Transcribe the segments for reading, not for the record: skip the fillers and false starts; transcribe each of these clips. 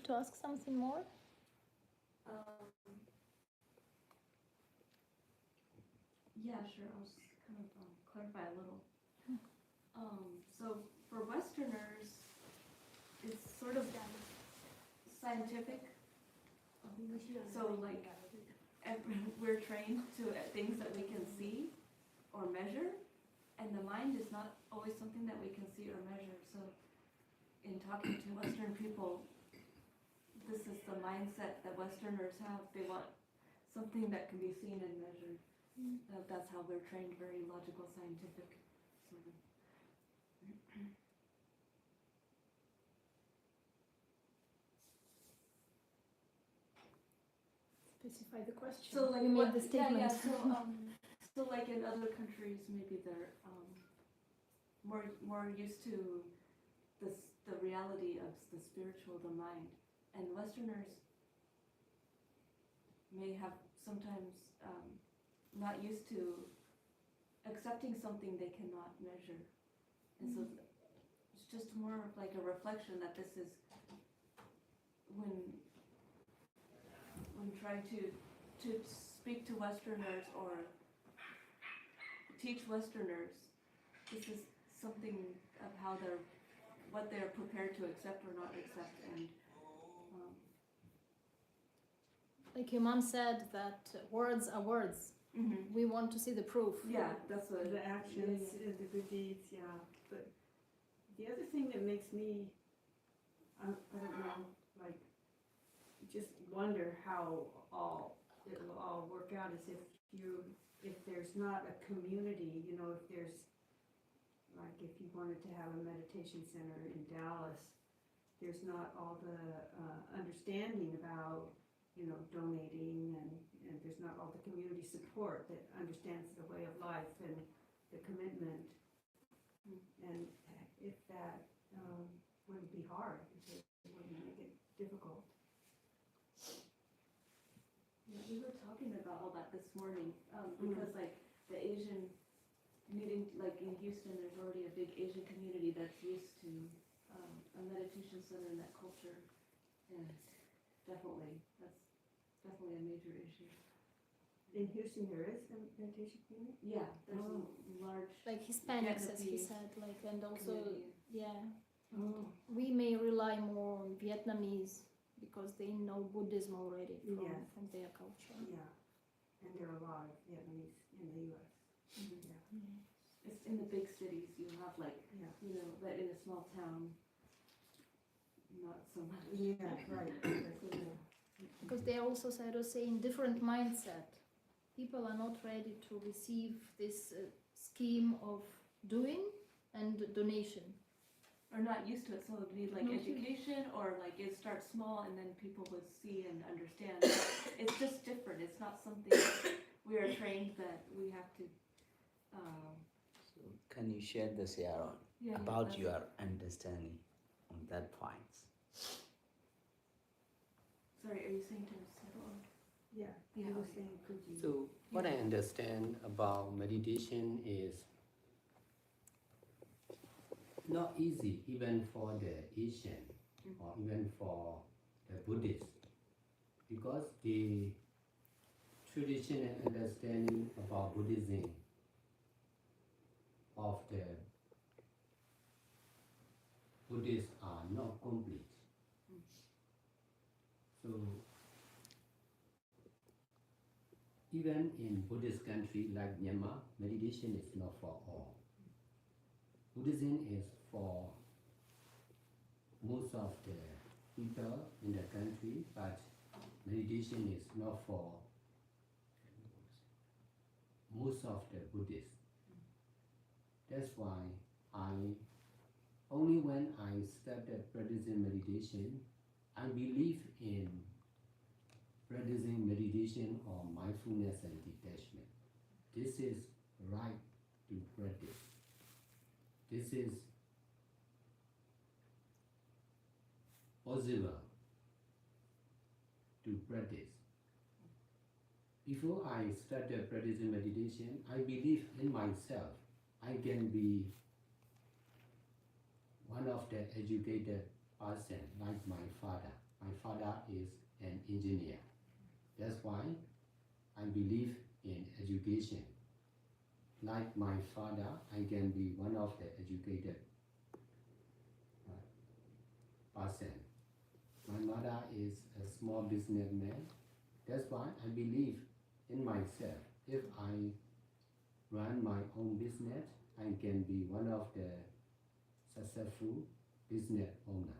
to ask something more? Yeah, sure. I'll just kind of clarify a little. So for Westerners, it's sort of scientific. So like we're trained to things that we can see or measure, and the mind is not always something that we can see or measure. So in talking to Western people, this is the mindset that Westerners have. They want something that can be seen and measured. That's how we're trained, very logical, scientific sort of. Specify the question. So like you made the statement. Yeah. So like in other countries, maybe they're more used to the reality of the spiritual, the mind, and Westerners may have sometimes not used to accepting something they cannot measure, and so it's just more of like a reflection that this is when trying to speak to Westerners or teach Westerners, this is something of how what they're prepared to accept or not accept, and like your mom said that words are words. We want to see the proof. Yeah, that's what the actions, the good deeds. Yeah, but the other thing that makes me, I don't know, like just wonder how it will all work out is if there's not a community, you know, if there's like if you wanted to have a meditation center in Dallas, there's not all the understanding about, you know, donating and there's not all the community support that understands the way of life and the commitment, and if that wouldn't be hard, if it wouldn't make it difficult. Yeah, we were talking about all that this morning, because like the Asian meeting, like in Houston, there's already a big Asian community that's used to a meditation center in that culture, and definitely, that's definitely a major issue. In Houston, there is a meditation community? Yeah, there's a large Like Hispanics, as he said, like, and also, community. yeah, Oh, we may rely more on Vietnamese because they know Buddhism already Yes. from their culture. yeah. And there are a lot of Vietnamese in the U.S. Yeah. It's in the big cities, you have like, Yeah. you know, but in a small town, not so much. Yeah, right. Because they also said, saying different mindset. People are not ready to receive this scheme of doing and donation. Or not used to it, so it would need like Not used. education, or like it starts small and then people would see and understand. It's just different, it's not something we are trained that we have to. So can you share this, Sharon, Yeah, about that's- your understanding on that point? Sorry, are you saying to settle? Yeah, Yeah, you were okay. saying, could you? So what I understand about meditation is not easy even for the Asian or even for the Buddhist, because the traditional understanding about Buddhism of the Buddhists are not complete. So even in Buddhist country like Myanmar, meditation is not for all. Buddhism is for most of the people in the country, but meditation is not for most of the Buddhists. That's why only when I started practicing meditation, I believe in practicing meditation or mindfulness and detachment. This is right to practice. This is possible to practice. Before I started practicing meditation, I believe in myself. I can be one of the educated person like my father. My is an engineer. That's why I believe in education. Like my father, I can be one of the educated person. My mother is a small businessman. That's why I believe in myself. If I run my own business, I can be one of the successful business owner.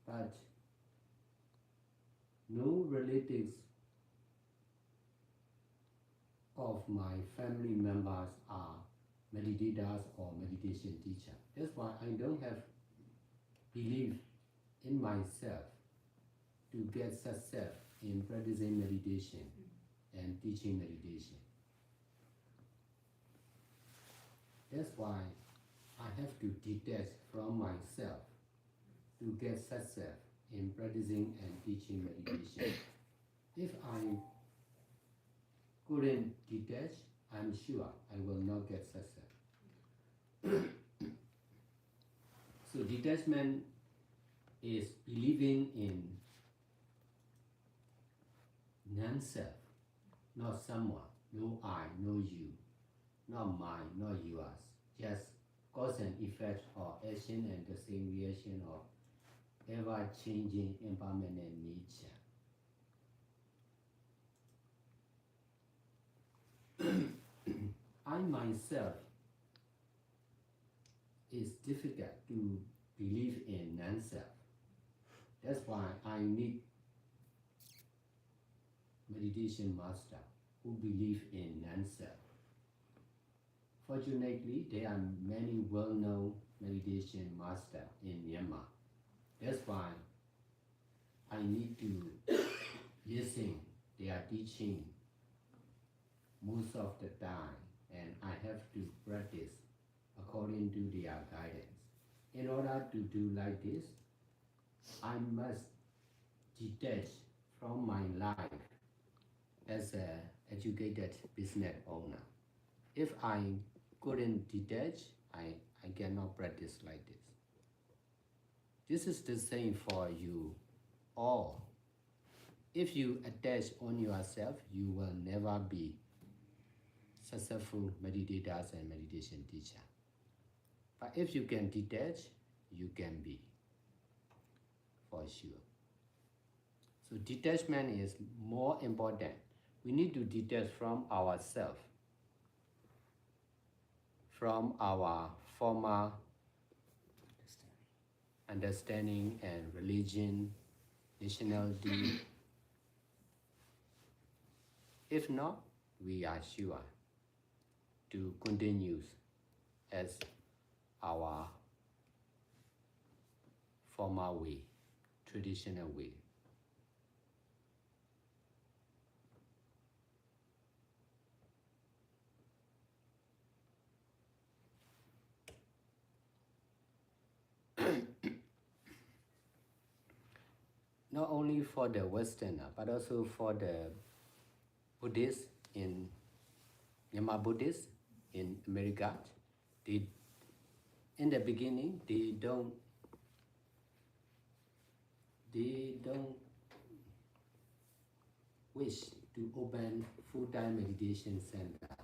But no relatives of my family members are meditators or meditation teacher. That's why I don't have belief in myself to get success in practicing meditation and teaching meditation. That's why I have to detach from myself to get success in practicing and teaching meditation. If I couldn't detach, I'm sure I will not get success. So detachment is believing in non-self, not someone, no I, no you, not mine, not yours, just cause and effect or action and the same reaction of ever-changing impermanent nature. I myself is difficult to believe in non-self. That's why I need meditation master who believe in non-self. Fortunately, there are many well-known meditation masters in Myanmar. That's why I need to listen their teaching most of the time, and I have to practice according to their guidance. In order to do like this, I must detach from my life as an educated business owner. If I couldn't detach, I cannot practice like this. This is the same for you all. If you attach on yourself, you will never be successful meditators and meditation teacher. But if you can detach, you can be, for sure. So detachment is more important. We need to detach from ourselves, from our former understanding and religion, nationality. If not, we are sure to continue as our former way, traditional way. Not only for the Westerner, but also for the Buddhists in Myanmar Buddhists in America. They, in the beginning, they don't wish to open full-time meditation center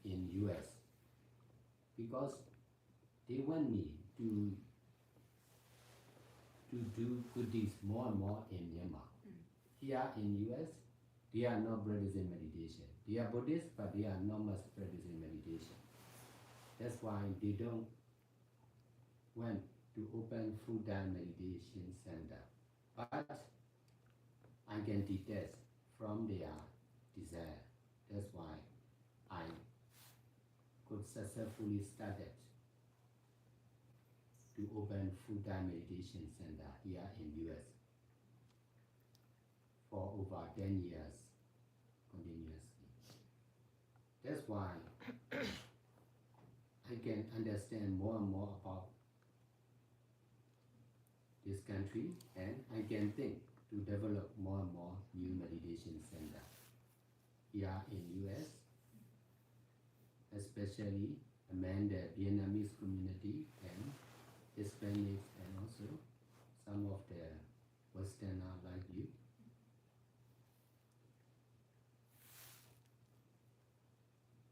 in US because they want me to do good deeds more and more in Myanmar. Here in US, they are not practicing meditation. They are Buddhists, but they are not much practicing meditation. That's why they don't want to open full-time meditation center. But I can detach from their desire. That's why I could successfully start it to open full-time meditation center here in US for over 10 years continuously. That's why I can understand more and more about this country, and I can think to develop more and more new meditation center here in US, especially among the Vietnamese community and Hispanics, and also some of the Westerner like you.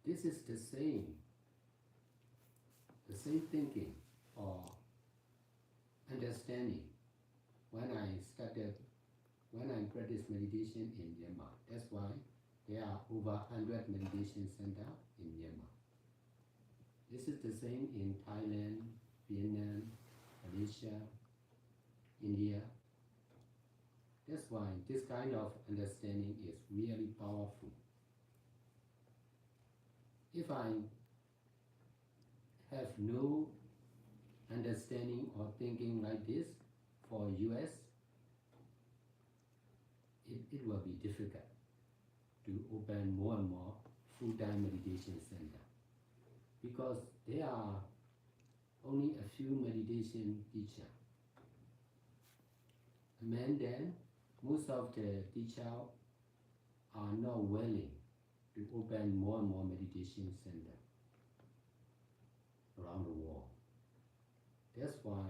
This is the same thinking or understanding when I practice meditation in Myanmar. That's why there are over 100 meditation centers in Myanmar. This is the same in Thailand, Vietnam, Malaysia, India. That's why this kind of understanding is really powerful. If I have no understanding or thinking like this for US, it will be difficult to open more and more full-time meditation center because there are only a few meditation teachers. And then most of the teachers are not willing to open more and more meditation center around the world. That's why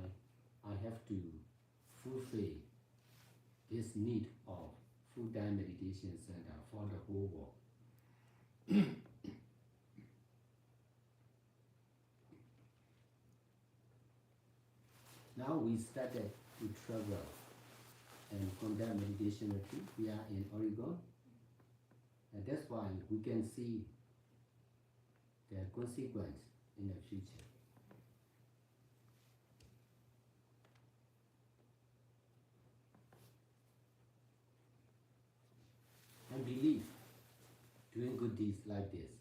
I have to fulfill this need of full-time meditation center for the whole world. Now we started to travel and conduct meditation retreat. We are in Oregon, and that's why we can see the consequence in the future. I believe doing good deeds like this,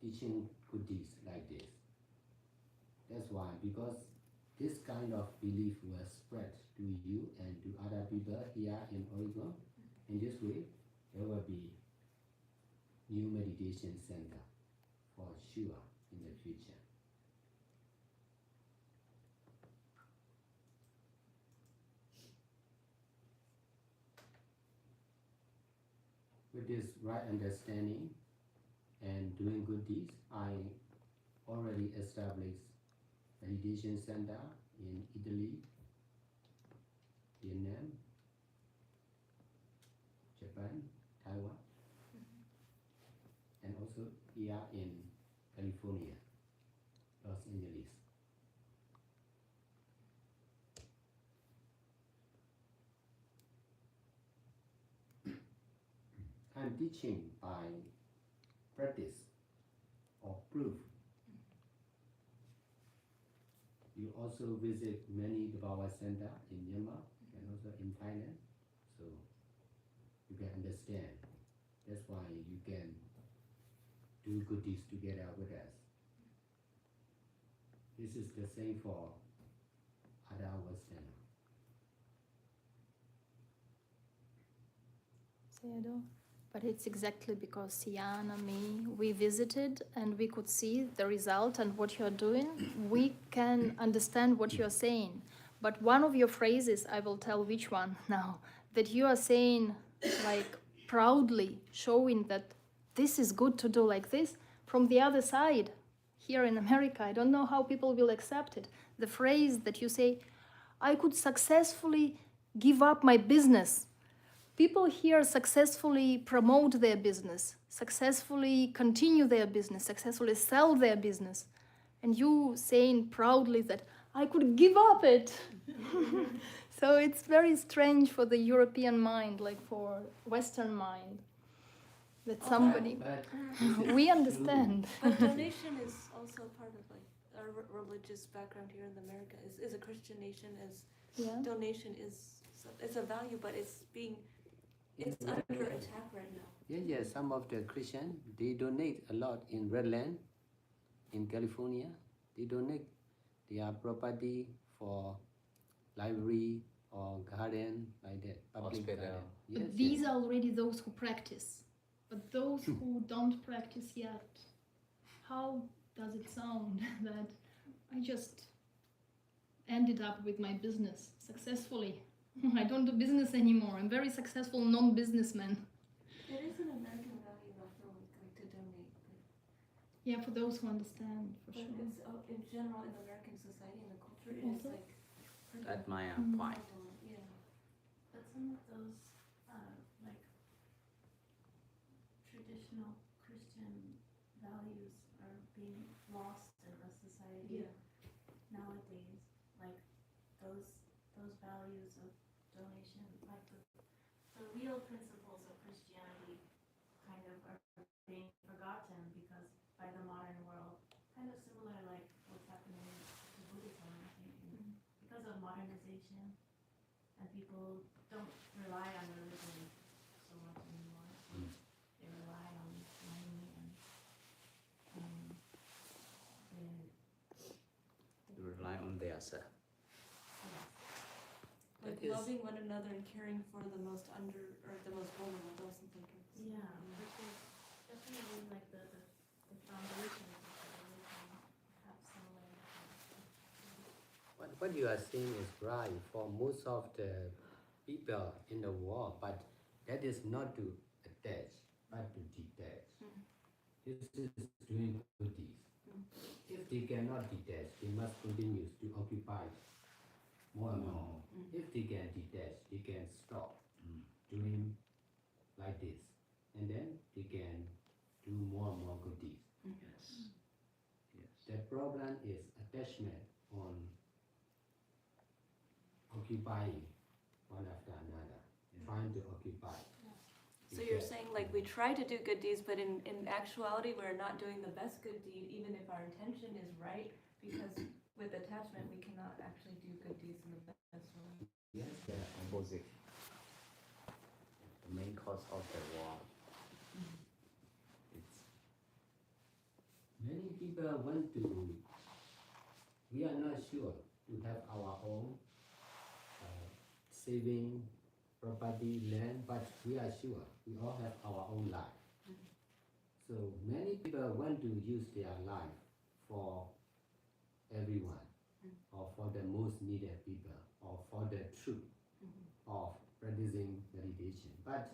teaching good deeds like this. That's why, because this kind of belief will spread to you and to other people here in Oregon. In this way, there will be new meditation center for sure in the future. With this right understanding and doing good deeds, I already established meditation center in Italy, Vietnam, Japan, Taiwan, and also here in California, Los Angeles. I'm teaching by practice or proof. You also visit many Dabawa center in Myanmar and also in Thailand, so you can understand. That's why you can do good deeds together with us. This is the same for other Westerners. Sayadaw. But it's exactly because Sian and me, we visited and we could see the result and what you're doing. We can understand what you're saying. But one of your phrases, I will tell which one now, that you are saying like proudly, showing that this is good to do like this. From the other side, here in America, I don't know how people will accept it. The phrase that you say, I could successfully give up my business. People here successfully promote their business, successfully continue their business, successfully sell their business. And you saying proudly that I could give up it. So it's very strange for the European mind, like for Western mind, that somebody, we understand. But donation is also part of like our religious background here in America. Is a Christian nation, as Yeah. donation it's a value, but it's under attack right now. Yeah, some of the Christians, they donate a lot in Redland, in California. They donate their property for library or garden, like that, public Hospital. garden. But Yes, these yes. are already those who practice. But those who don't practice yet, how does it sound that I just ended up with my business successfully? I don't do business anymore. I'm very successful non-businessman. It is an American value, I feel like to donate. Yeah, for those who understand, for But sure. it's in general in American society and the culture, it is Also? like At my Mm. point. yeah. That's some of those, like, traditional Christian values are being lost in the society nowadays? Like, those values of donation, like the real principles of Christianity kind of are being forgotten because by the modern world, kind of similar like what's happening to Buddhism, I think, because of modernization, and people don't rely on religion so much anymore. They rely on money and They rely on their self. like That is- loving one another and caring for the most the most vulnerable. Those something. Yeah, which is definitely like the foundation of the religion. Have some way. What you are saying is right for most of the people in the world, but that is not to attach, but to detach. This is doing good deeds. If they cannot detach, they must continue to occupy more and more. If they can detach, they can stop doing like this, and then they can do more and more good deeds. Yes. Yes. The problem is attachment on occupying one after another, trying to occupy. So you're saying like we try to do good deeds, but in actuality we're not doing the best good deed, even if our intention is right, because with attachment we cannot actually do good deeds in the best way. Yes, The opposite. The main cause of the war. It's many people want to, we are not sure to have our own saving property, land, but we are sure we all have our own life. So many people want to use their life for everyone, or for the most needed people, or for the truth of practicing meditation. But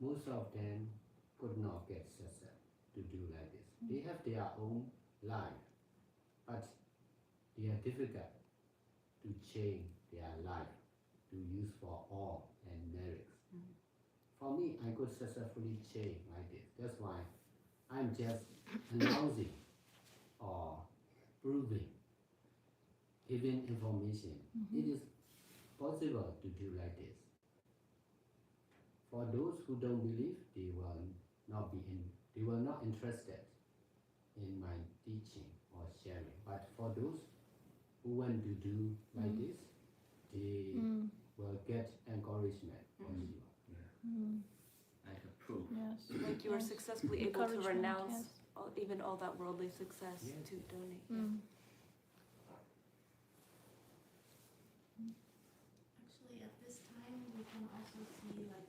most of them could not get success to do like this. They have their own life, but they are difficult to change their life to use for all and merits. For me, I could successfully change like this. That's why I'm just announcing or proving, giving information. It is possible to do like this. For those who don't believe, they will not interested in my teaching or sharing. But for those who want to do like this, they will get encouragement for sure. like a proof. Yes. Like you were Yes. successfully able to Encouragement, renounce yes. even all that worldly success Yes. to donate. Actually, at this time, we can also see like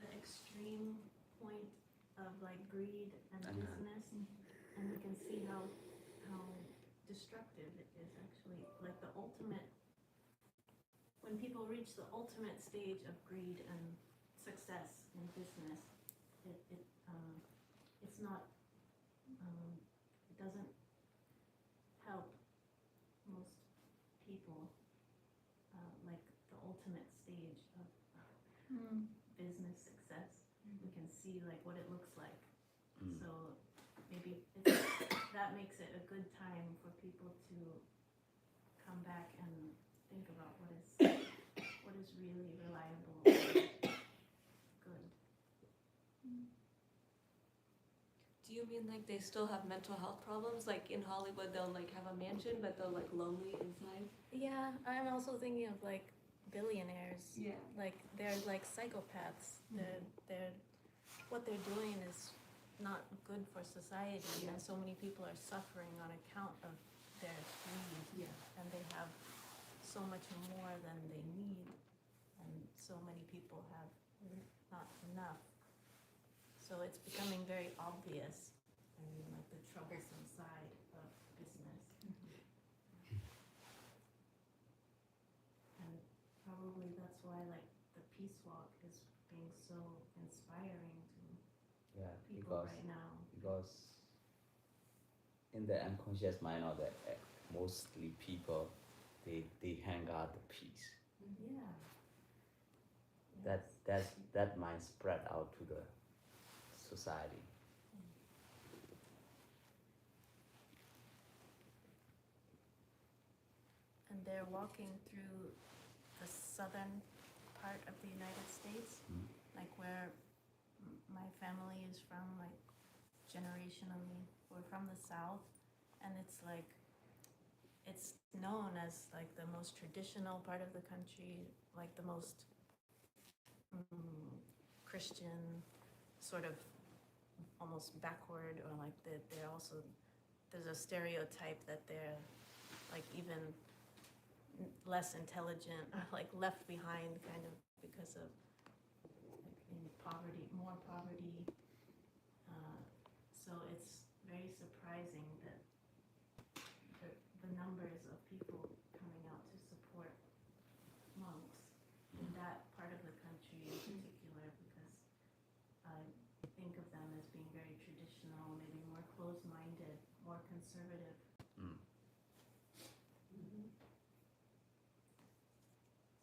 the extreme point of like greed and business, and we can see how destructive it is actually. Like the ultimate, when people reach the ultimate stage of greed and success in business, it's not, it doesn't help most people. Like the ultimate stage of business success, we can see like what it looks like. So maybe that makes it a good time for people to come back and think about what is really reliable, good. Do you mean like they still have mental health problems? Like in Hollywood, they'll like have a mansion, but they're like lonely inside. Yeah, I'm also thinking of like billionaires. Yeah. Like they're like psychopaths. They're what they're doing is not good for society, and so many people are suffering on account of their greed. Yeah. And they have so much more than they need, and so many people have not enough. So it's becoming very obvious. I mean, like the troublesome side of business. And probably that's why like the Peace Walk is being so inspiring to Yeah, people because right now. because in the unconscious mind of the mostly people they hang out the peace. Yeah. that might spread out to the society. And they're walking through the southern part of the United States, Mm. like where my family is from, like generationally, we're from the South, and it's like, it's known as like the most traditional part of the country, like the most Christian, sort of almost backward, or like they're also, there's a stereotype that they're like even less intelligent, or like left behind, kind of because of like in poverty, more poverty. So it's very surprising that the numbers of people coming out to support monks in that part of the country in particular, because I think of them as being very traditional, maybe more closed-minded, more conservative. Mm.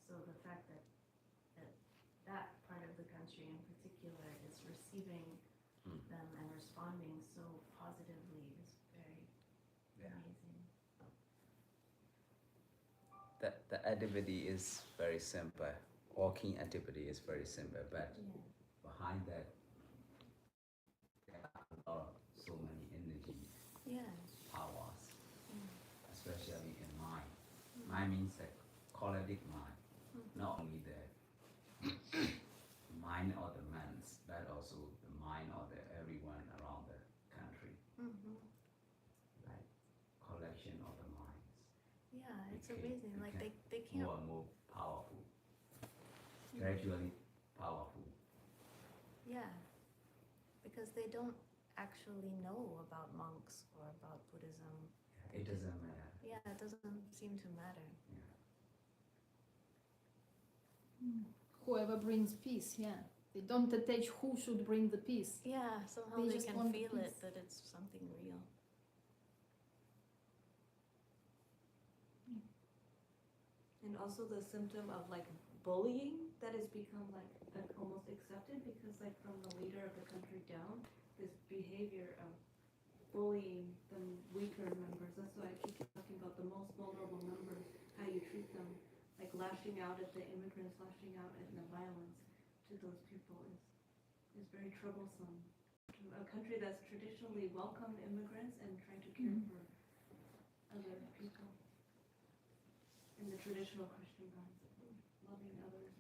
So the fact that that part of the country in particular is receiving them and responding so positively is very Yeah. amazing. The activity is very simple. Walking activity is very simple, but Yeah. behind that, there are so many energy Yeah. powers, Mm. especially in mind. Mind means the collective mind, not only the mind of the man's, but also the mind of the everyone around the country, Mm-hmm. like collection of the minds. Yeah, it's Okay, amazing. Like okay. they can't. More and more powerful, gradually powerful. Yeah, because they don't actually know about monks or about Buddhism. It doesn't matter. Yeah, it doesn't seem to matter. Whoever brings peace, yeah. They don't attach who should bring the peace. Yeah, somehow They they just can want the feel it, peace. that it's something real. And also the symptom of like bullying that has become like almost accepted, because like from the leader of the country down, this behavior of bullying the weaker members. That's why I keep talking about the most vulnerable members, how you treat them, like lashing out at the immigrants, lashing out at the violence to those people is very troublesome. To a country that's traditionally welcomed immigrants and trying to care for other people in the traditional Christian concept, loving others.